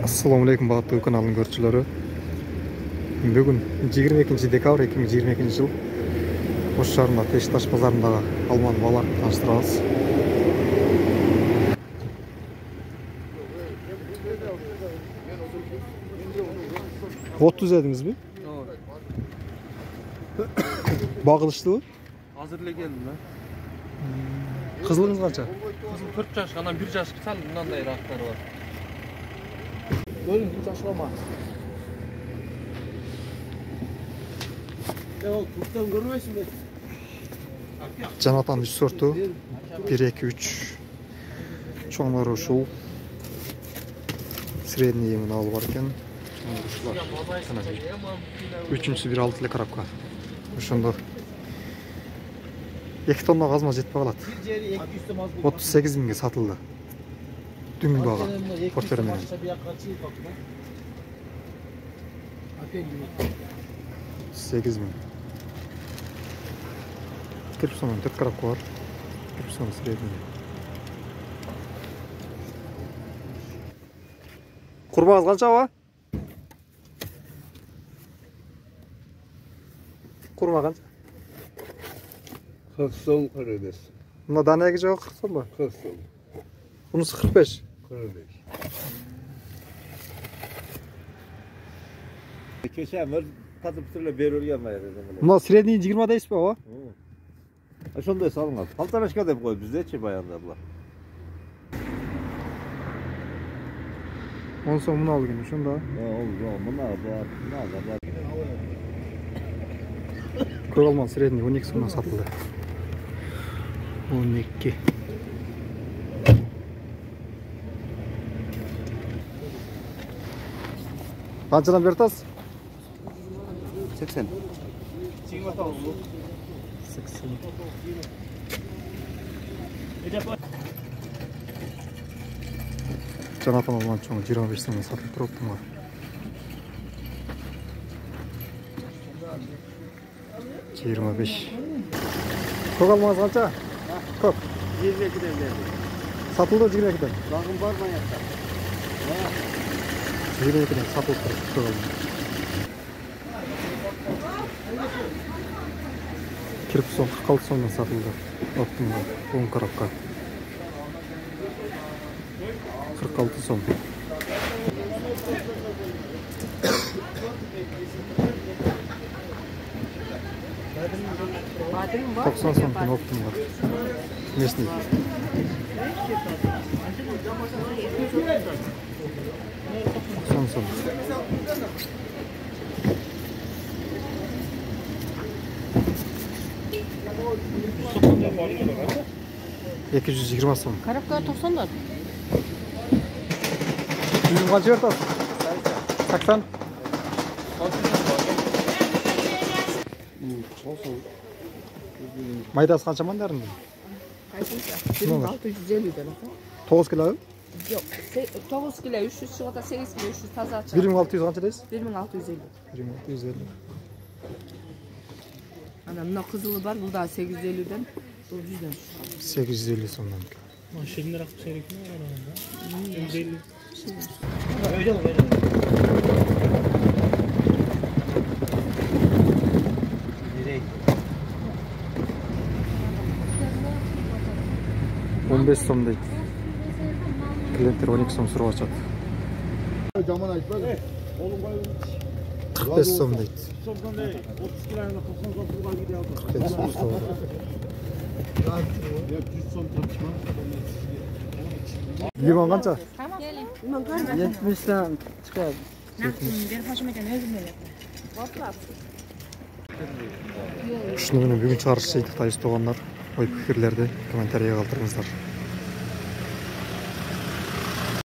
Assalamu alaikum bagаттуу каналдын көрүүчүлөрү. Бүгүн 22 декабрь 2022 жыл Ош шаарында Теш-Таш базарындагы алманы баларды таныштырабыз. Отуз эдиңизби? Багылыштыбы? Азыр эле келдим да. Кызылыңыз канча? Кызым 4 жаш, анан 1 жаш сал мындай рактары бар. Görün taşlama. Ya kurttan görmüyorsun be. Жанатан 3 сорту 1, 2, 3 чоңдору ушул средний эмин алып бар экен. Үчүнчүсү 1,6 эле коробка. Ошондо 2 тонна казма жетпей калат. 38 миңге сатылды. Дүң бага портер менен. 8 миң. Кирпсонун 4 коробка бар. Кирпсон средний. Курбагыз канча ба? Курма канча? 40 сом ödedes. Мына данеги жок 40 сом ба? 40 сом. Бунусу 45. 45. Geçen var patıptırla berölgen var dedim. Мына средний 20 дейсизби ооба? Ошондой салынган. Полторашка деп коюп биздечи баягында булар. 10 сом муну алган ошондо. Мына бар. Көк алман средний 12 сомдон сатылды. 12. Канчадан берип атасыз? 80. 80. Жанатан алган чоң 25 сомдон сатылып турупту мага. Жыйырма беш. Көк алмаңыз канча? Көк. 22'den verdim. Сатылды 22'ден. Bakın var mı ayakta? 22'ден сатылып туруп көк алман. Кирпсон 46 сомдон сатылды. Оптумга 10 коробка. 46 сом. Токсон сомдон оптумга. Местный. 90 сом. Екі жүз 20 сом. Коробка 90'дан. Жүзün қанша беріп атасыз? 80. Майдасы қанша мандарың? 1650'den. 9 kilo. Yok, 9 kilo 300 çikolata, 8 kilo 300 taze açar. 1600 қанша дейсіз? 1650. 1650. Ana mına kızılı var, bu da 850'den, bu 100'den. 850 сомдан. Şirinler aklı çeyrek mi var arasında? 150. Öyle mi? 15 сом дейт. Клиенттер 12 сом сурап атышат. Жаман айтпа. 45 сом дейт. 30 kiloyla 90 сом турган киде алды. 45 сом сурап. Ya 100 сом тапшма. Лимон қанша? Tamam. Gelin. 70'ten çıkar. Benim hoşuma gelen özüm öyle. Ушуну бүгүн чыгарыш жыйынтыкта эстөгөндөр ой пикирлерди комментарийге калтырыңыздар.